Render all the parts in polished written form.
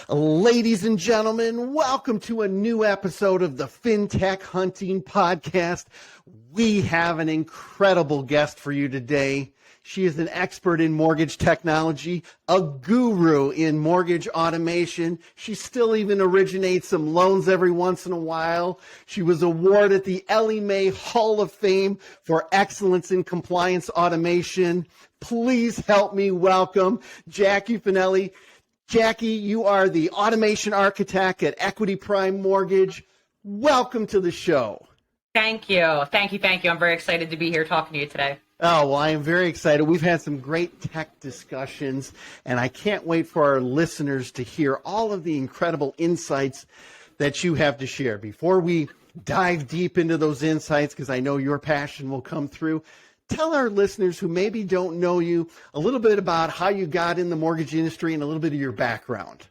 Ladies and gentlemen, welcome to a new episode of the Fintech Hunting Podcast. We have an incredible guest for you today. She is an expert in mortgage technology, a guru in mortgage automation. She still even originates some loans every once in a while. She was awarded the Ellie Mae Hall of Fame for excellence in compliance automation. Please help me welcome Jaki Fanelli. Jaki, you are the automation architect at Equity Prime Mortgage. Welcome to the show. Thank you. I'm very excited to be here talking to you today. Oh, well, I am very excited. We've had some great tech discussions, and I can't wait for our listeners to hear all of the incredible insights that you have to share. Before we dive deep into those insights, because I know your passion will come through, tell our listeners who maybe don't know you a little bit about how you got in the mortgage industry and a little bit of your background.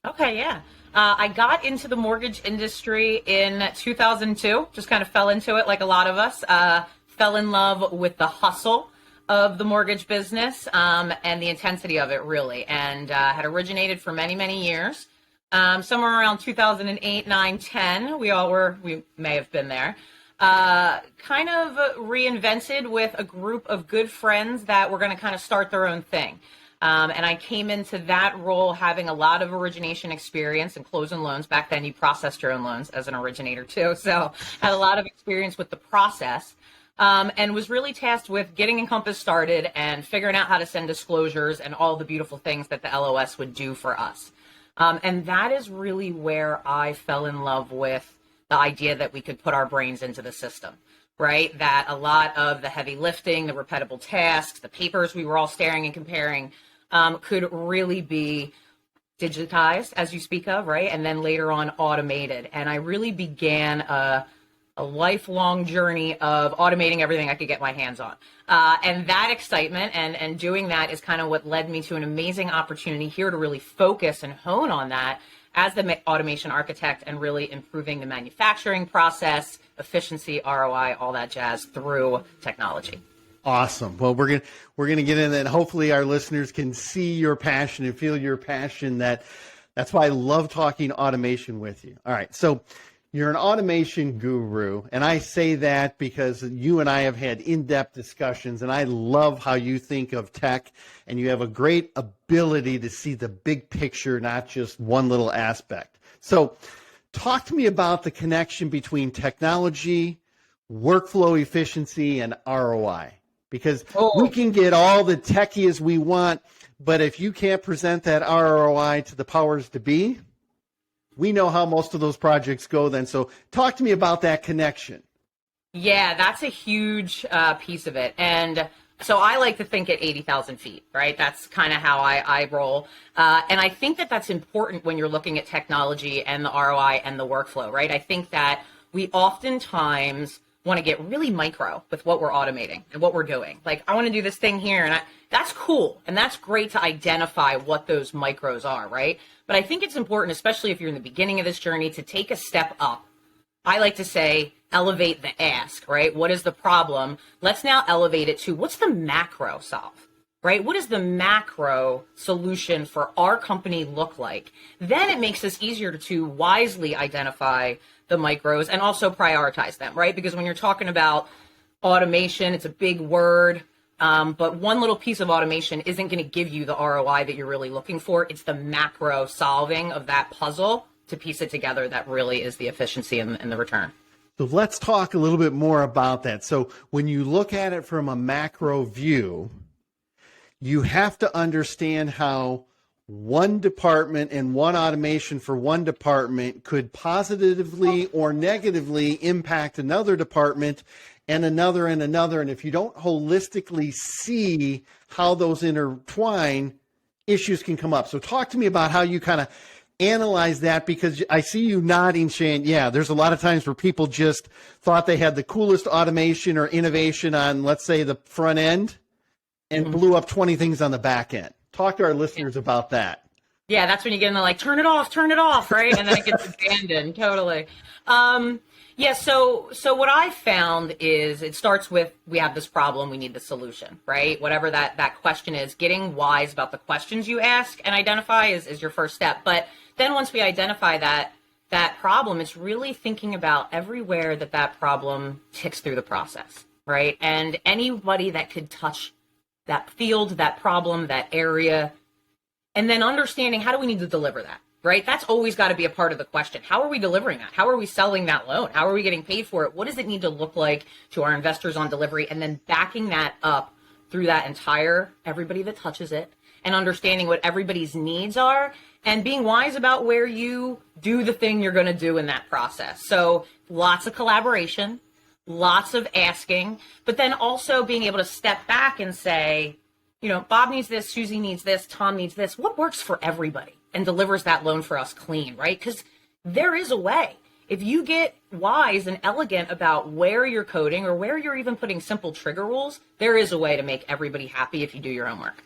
Okay, yeah. I got into the mortgage industry in 2002, just kind of fell into it like a lot of us. Fell in love with the hustle of the mortgage business and the intensity of it, really, and had originated for many, many years. Somewhere around 2008, 9, 10, we may have been there. Kind of reinvented with a group of good friends that were going to kind of start their own thing. And I came into that role having a lot of origination experience and closing loans. Back then, you processed your own loans as an originator, too. So had a lot of experience with the process. And was really tasked with getting Encompass started and figuring out how to send disclosures and all the beautiful things that the LOS would do for us. And that is really where I fell in love with the idea that we could put our brains into the system, right? That a lot of the heavy lifting, the repetitive tasks, the papers we were all staring and comparing could really be digitized, as you speak of, right? And then later on automated. And I really began a lifelong journey of automating everything I could get my hands on. And that excitement and doing that is kind of what led me to an amazing opportunity here to really focus and hone on that as the automation architect and really improving the manufacturing process, efficiency, ROI, all that jazz through technology. Awesome. Well, we're gonna get in that. Hopefully our listeners can see your passion and feel your passion. That's why I love talking automation with you. All right. So you're an automation guru, and I say that because you and I have had in-depth discussions, and I love how you think of tech, and you have a great ability to see the big picture, not just one little aspect. So talk to me about the connection between technology, workflow efficiency, and ROI, because we can get all the techie as we want, but if you can't present that ROI to the powers to be, we know how most of those projects go then. So talk to me about that connection. Yeah, that's a huge piece of it. And so I like to think at 80,000 feet, right? That's kind of how I roll. And I think that that's important when you're looking at technology and the ROI and the workflow, right? I think that we oftentimes want to get really micro with what we're automating and what we're doing. Like, I want to do this thing here, and that's cool. And that's great to identify what those micros are, right? But I think it's important, especially if you're in the beginning of this journey, to take a step up. I like to say, elevate the ask, right? What is the problem? Let's now elevate it to what's the macro solve, right? What does the macro solution for our company look like? Then it makes us easier to wisely identify the micros and also prioritize them, right? Because when you're talking about automation, it's a big word. But one little piece of automation isn't going to give you the ROI that you're really looking for. It's the macro solving of that puzzle to piece it together that really is the efficiency and the return. So let's talk a little bit more about that. So when you look at it from a macro view, you have to understand how one department and one automation for one department could positively or negatively impact another department and another and another. And if you don't holistically see how those intertwine, issues can come up. So talk to me about how you kind of analyze that, because I see you nodding, Shane. Yeah, there's a lot of times where people just thought they had the coolest automation or innovation on, let's say, the front end and blew up 20 things on the back end. Talk to our listeners about that. Yeah, that's when you get in the like, turn it off, right? And then it gets abandoned, totally. Yeah, so what I found is it starts with, we have this problem, we need the solution, right? Whatever that question is, getting wise about the questions you ask and identify is your first step. But then once we identify that problem, it's really thinking about everywhere that problem ticks through the process, right? And anybody that could touch that field, that problem, that area, and then understanding how do we need to deliver that, right? That's always got to be a part of the question. How are we delivering that? How are we selling that loan? How are we getting paid for it? What does it need to look like to our investors on delivery? And then backing that up through that entire, everybody that touches it, and understanding what everybody's needs are and being wise about where you do the thing you're going to do in that process. So lots of collaboration, lots of asking, but then also being able to step back and say, you know, Bob needs this, Susie needs this, Tom needs this. What works for everybody and delivers that loan for us clean, right? Because there is a way. If you get wise and elegant about where you're coding or where you're even putting simple trigger rules, there is a way to make everybody happy if you do your own work.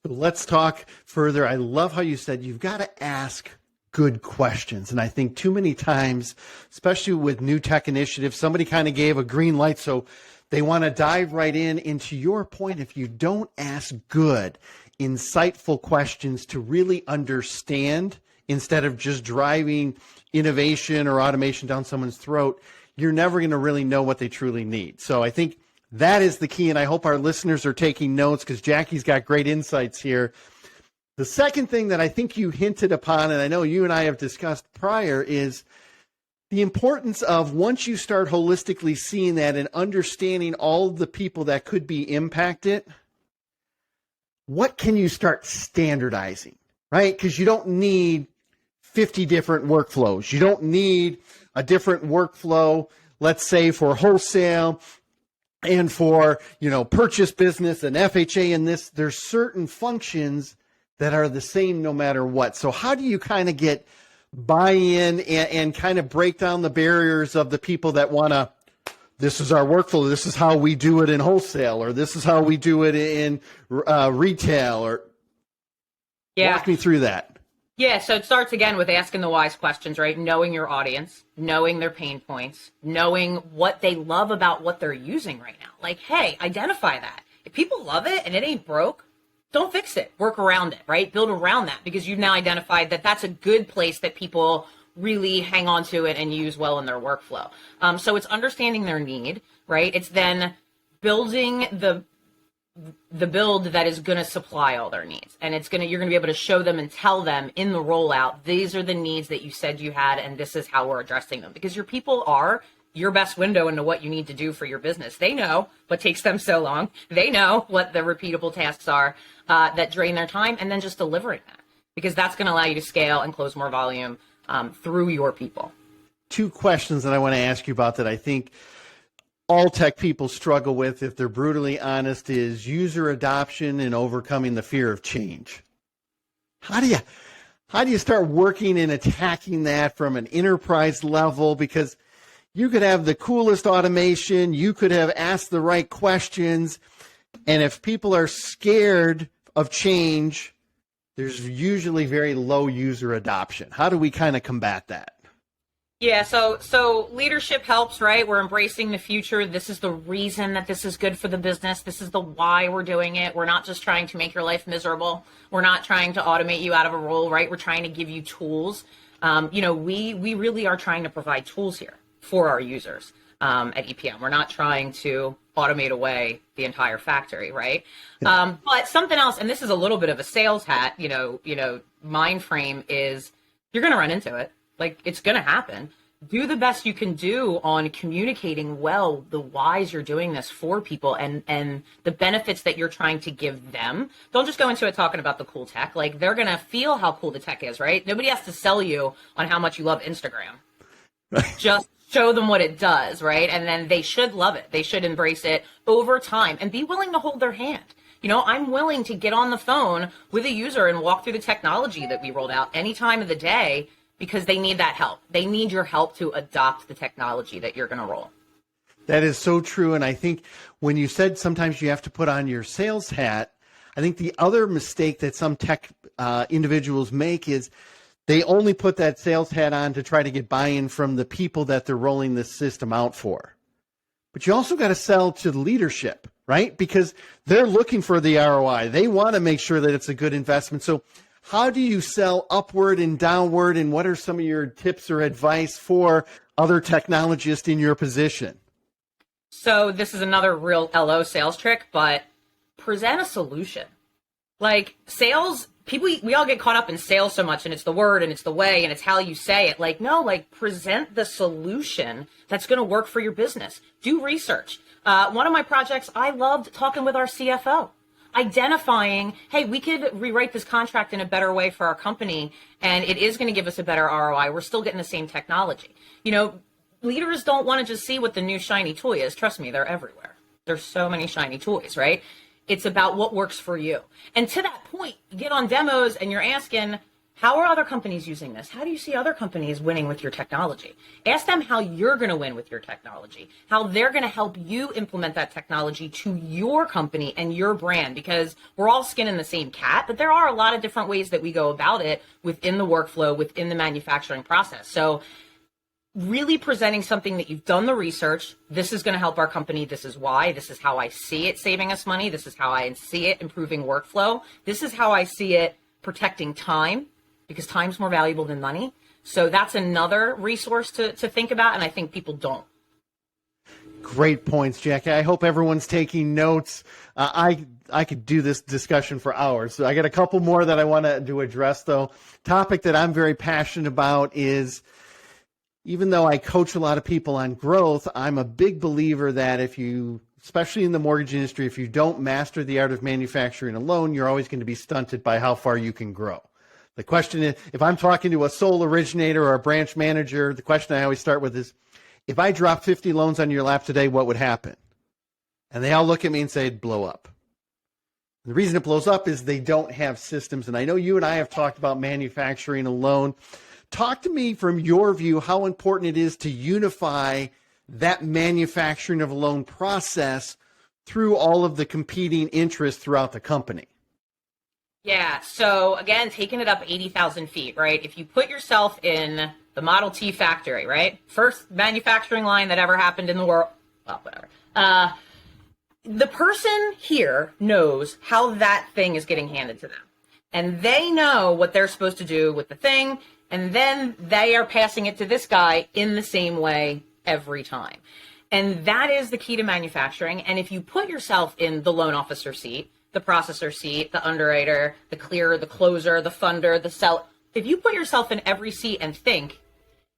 Let's talk further. I love how you said you've got to ask good questions. And I think too many times, especially with new tech initiatives, somebody kind of gave a green light. So they want to dive right into your point. If you don't ask good, insightful questions to really understand instead of just driving innovation or automation down someone's throat, you're never going to really know what they truly need. So I think that is the key. And I hope our listeners are taking notes because Jackie's got great insights here. The second thing that I think you hinted upon, and I know you and I have discussed prior, is the importance of once you start holistically seeing that and understanding all of the people that could be impacted, what can you start standardizing, right? Because you don't need 50 different workflows. You don't need a different workflow, let's say for wholesale and for, you know, purchase business and FHA and this. There's certain functions that are the same no matter what. So how do you kind of get buy-in and kind of break down the barriers of the people that want to, this is our workflow, this is how we do it in wholesale, or this is how we do it in retail, or walk me through that. Yeah, so it starts again with asking the wise questions, right? Knowing your audience, knowing their pain points, knowing what they love about what they're using right now. Like, hey, identify that. If people love it and it ain't broke, don't fix it. Work around it, right? Build around that because you've now identified that that's a good place that people really hang on to it and use well in their workflow. So it's understanding their need, right? It's then building the build that is going to supply all their needs. And you're going to be able to show them and tell them in the rollout, these are the needs that you said you had, and this is how we're addressing them. Because your people are your best window into what you need to do for your business. They know what takes them so long. They know what the repeatable tasks are that drain their time, and then just delivering that, because that's going to allow you to scale and close more volume through your people. Two questions that I want to ask you about that I think all tech people struggle with, if they're brutally honest, is user adoption and overcoming the fear of change. How do you start working and attacking that from an enterprise level? Because you could have the coolest automation, you could have asked the right questions, and if people are scared of change, there's usually very low user adoption. How do we kind of combat that? Yeah, so leadership helps, right? We're embracing the future. This is the reason that this is good for the business. This is the why we're doing it. We're not just trying to make your life miserable. We're not trying to automate you out of a role, right? We're trying to give you tools. We really are trying to provide tools here for our users at EPM. We're not trying to automate away the entire factory, right? Yeah. But something else, and this is a little bit of a sales hat, mind frame, is you're going to run into it. Like, it's going to happen. Do the best you can do on communicating well the whys you're doing this for people and the benefits that you're trying to give them. Don't just go into it talking about the cool tech. Like, they're going to feel how cool the tech is, right? Nobody has to sell you on how much you love Instagram. Just show them what it does, right? And then they should love it. They should embrace it over time and be willing to hold their hand. I'm willing to get on the phone with a user and walk through the technology that we rolled out any time of the day, because they need that help. They need your help to adopt the technology that you're going to roll. That is so true. And I think when you said sometimes you have to put on your sales hat, I think the other mistake that some tech individuals make is they only put that sales hat on to try to get buy-in from the people that they're rolling this system out for. But you also got to sell to the leadership, right? Because they're looking for the ROI. They want to make sure that it's a good investment. So how do you sell upward and downward? And what are some of your tips or advice for other technologists in your position? So this is another real LO sales trick, but present a solution. Like sales, people, we all get caught up in sales so much, and it's the word and it's the way and it's how you say it. Like, no, like present the solution that's going to work for your business. Do research. One of my projects, I loved talking with our CFO, identifying, hey, we could rewrite this contract in a better way for our company, and it is going to give us a better ROI. We're still getting the same technology. You know, leaders don't want to just see what the new shiny toy is. Trust me, they're everywhere. There's so many shiny toys, right? It's about what works for you. And to that point, you get on demos and you're asking, how are other companies using this? How do you see other companies winning with your technology? Ask them how you're going to win with your technology, how they're going to help you implement that technology to your company and your brand, because we're all skin in the same cat, but there are a lot of different ways that we go about it within the workflow, within the manufacturing process. So really presenting something that you've done the research. This is going to help our company. This is why. This is how I see it saving us money. This is how I see it improving workflow. This is how I see it protecting time, because time's more valuable than money. So that's another resource to think about, and I think people don't. Great points, Jackie. I hope everyone's taking notes. I could do this discussion for hours. So I got a couple more that I want to address, though. Topic that I'm very passionate about is, even though I coach a lot of people on growth, I'm a big believer that if you, especially in the mortgage industry, if you don't master the art of manufacturing alone, you're always going to be stunted by how far you can grow. The question is, if I'm talking to a sole originator or a branch manager, the question I always start with is, if I drop 50 loans on your lap today, what would happen? And they all look at me and say, it'd blow up. The reason it blows up is they don't have systems. And I know you and I have talked about manufacturing alone. Talk to me from your view how important it is to unify that manufacturing of a loan process through all of the competing interests throughout the company. Yeah. So again, taking it up 80,000 feet, right? If you put yourself in the Model T factory, right? First manufacturing line that ever happened in the world. Well, whatever. The person here knows how that thing is getting handed to them. And they know what they're supposed to do with the thing. And then they are passing it to this guy in the same way every time. And that is the key to manufacturing. And if you put yourself in the loan officer seat, the processor seat, the underwriter, the clearer, the closer, the funder, the seller, if you put yourself in every seat and think,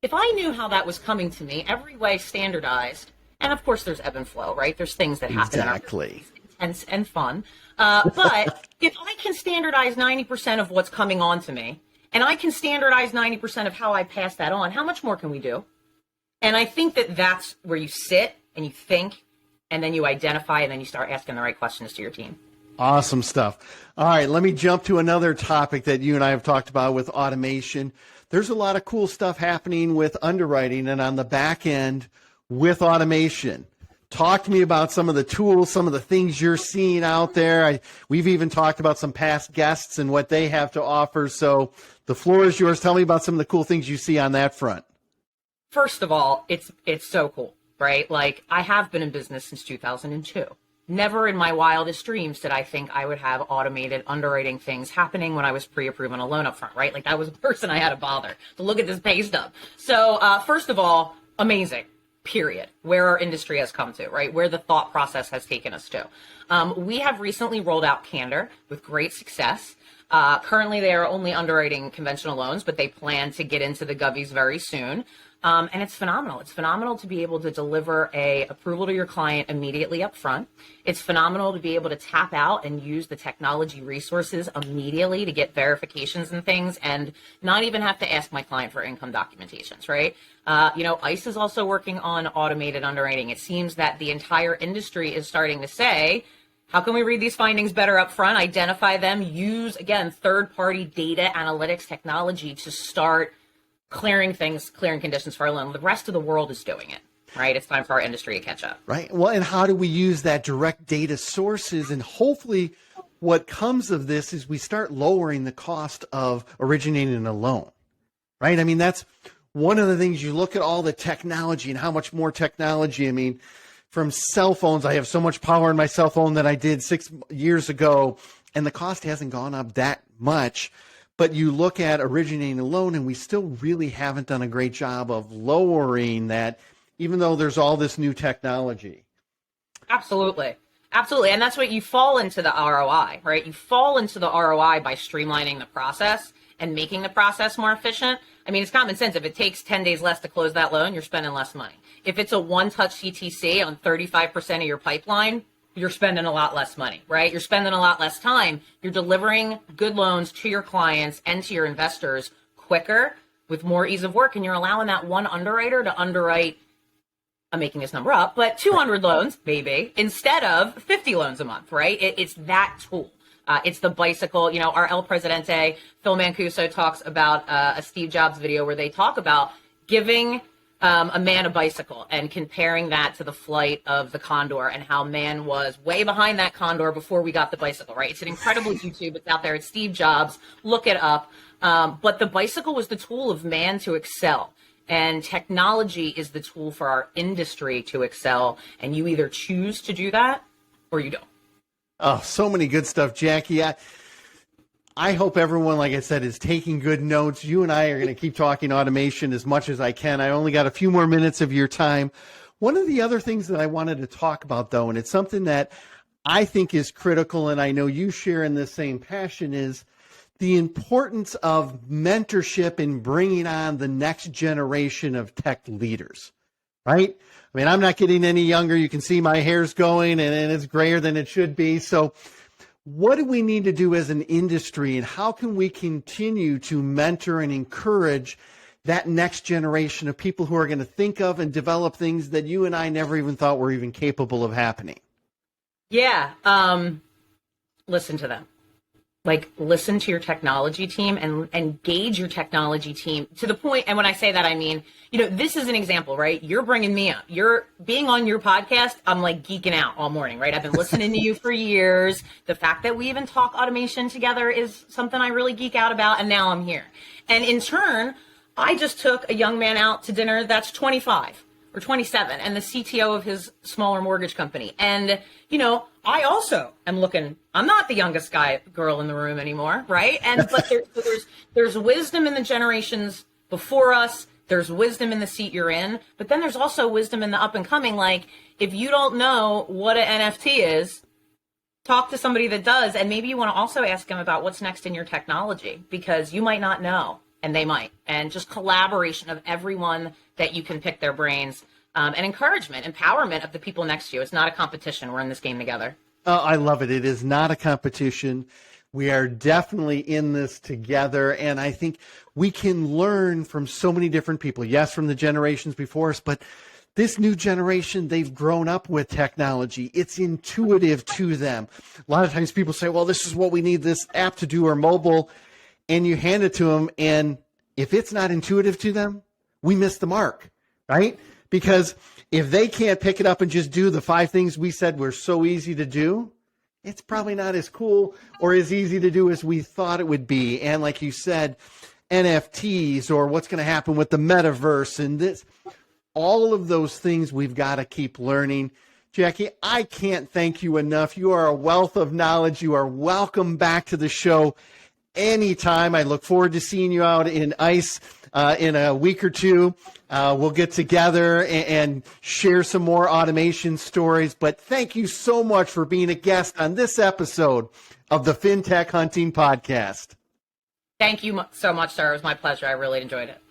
if I knew how that was coming to me, every way standardized, and of course there's ebb and flow, right? There's things that happen in our business, intense and fun. But if I can standardize 90% of what's coming on to me, and I can standardize 90% of how I pass that on, how much more can we do? And I think that that's where you sit and you think, and then you identify, and then you start asking the right questions to your team. Awesome stuff. All right, let me jump to another topic that you and I have talked about with automation. There's a lot of cool stuff happening with underwriting and on the back end with automation. Talk to me about some of the tools, some of the things you're seeing out there. We've even talked about some past guests and what they have to offer. So the floor is yours. Tell me about some of the cool things you see on that front. First of all, it's so cool, right? Like, I have been in business since 2002. Never in my wildest dreams did I think I would have automated underwriting things happening when I was pre-approving a loan up front, right? Like, that was the person I had to bother to look at this pay stub. So first of all, amazing. Period. Where our industry has come to, right? Where the thought process has taken us to. We have recently rolled out Candor with great success. Currently, they are only underwriting conventional loans, but they plan to get into the govies very soon. And it's phenomenal. It's phenomenal to be able to deliver a approval to your client immediately up front. It's phenomenal to be able to tap out and use the technology resources immediately to get verifications and things, and not even have to ask my client for income documentations, right? ICE is also working on automated underwriting. It seems that the entire industry is starting to say, how can we read these findings better up front, identify them, use, again, third-party data analytics technology to start clearing conditions for our loan. The rest of the world is doing it, right? It's time for our industry to catch up. Right. Well, and how do we use that direct data sources? And hopefully what comes of this is we start lowering the cost of originating a loan, right? I mean, that's one of the things. You look at all the technology and how much more technology. I mean, from cell phones, I have so much power in my cell phone that I did 6 years ago, and the cost hasn't gone up that much. But you look at originating a loan, and we still really haven't done a great job of lowering that, even though there's all this new technology. Absolutely. Absolutely. And that's what you fall into the ROI, right? You fall into the ROI by streamlining the process and making the process more efficient. I mean, it's common sense. If it takes 10 days less to close that loan, you're spending less money. If it's a one-touch CTC on 35% of your pipeline, you're spending a lot less money, right? You're spending a lot less time. You're delivering good loans to your clients and to your investors quicker with more ease of work. And you're allowing that one underwriter to underwrite, I'm making this number up, but 200 loans, maybe, instead of 50 loans a month, right? It's that tool. It's the bicycle. You know, our El Presidente, Phil Mancuso, talks about a Steve Jobs video where they talk about giving a man a bicycle and comparing that to the flight of the condor and how man was way behind that condor before we got the bicycle, right? It's an incredible YouTube. It's out there. It's Steve Jobs. Look it up. But the bicycle was the tool of man to excel. And technology is the tool for our industry to excel. And you either choose to do that or you don't. Oh, so many good stuff, Jackie. I hope everyone, like I said, is taking good notes. You and I are going to keep talking automation as much as I can. I only got a few more minutes of your time. One of the other things that I wanted to talk about, though, and it's something that I think is critical, and I know you share in this same passion, is the importance of mentorship in bringing on the next generation of tech leaders, right? I mean, I'm not getting any younger. You can see my hair's going and it's grayer than it should be. So what do we need to do as an industry, and how can we continue to mentor and encourage that next generation of people who are going to think of and develop things that you and I never even thought were even capable of happening? Yeah. Listen to them. Like, listen to your technology team and engage your technology team to the point. And when I say that, I mean, you know, this is an example, right? You're bringing me up. You're being on your podcast. I'm like geeking out all morning, right? I've been listening to you for years. The fact that we even talk automation together is something I really geek out about. And now I'm here. And in turn, I just took a young man out to dinner that's 25 or 27 and the CTO of his smaller mortgage company. And, you know, I also am looking, I'm not the youngest girl in the room anymore, right? And but there's wisdom in the generations before us. There's wisdom in the seat you're in, but then there's also wisdom in the up and coming. Like, if you don't know what an NFT is, talk to somebody that does, and maybe you want to also ask them about what's next in your technology, because you might not know and they might. And just collaboration of everyone that you can pick their brains. And encouragement, empowerment of the people next to you. It's not a competition. We're in this game together. Oh, I love it. It is not a competition. We are definitely in this together. And I think we can learn from so many different people. Yes, from the generations before us, but this new generation, they've grown up with technology. It's intuitive to them. A lot of times people say, well, this is what we need this app to do, or mobile. And you hand it to them. And if it's not intuitive to them, we miss the mark, right? Because if they can't pick it up and just do the 5 things we said were so easy to do, it's probably not as cool or as easy to do as we thought it would be. And like you said, NFTs, or what's going to happen with the metaverse and this, all of those things we've got to keep learning. Jackie, I can't thank you enough. You are a wealth of knowledge. You are welcome back to the show anytime. I look forward to seeing you out in ICE in a week or two. We'll get together and share some more automation stories. But thank you so much for being a guest on this episode of the Fintech Hunting Podcast. Thank you so much, sir. It was my pleasure. I really enjoyed it.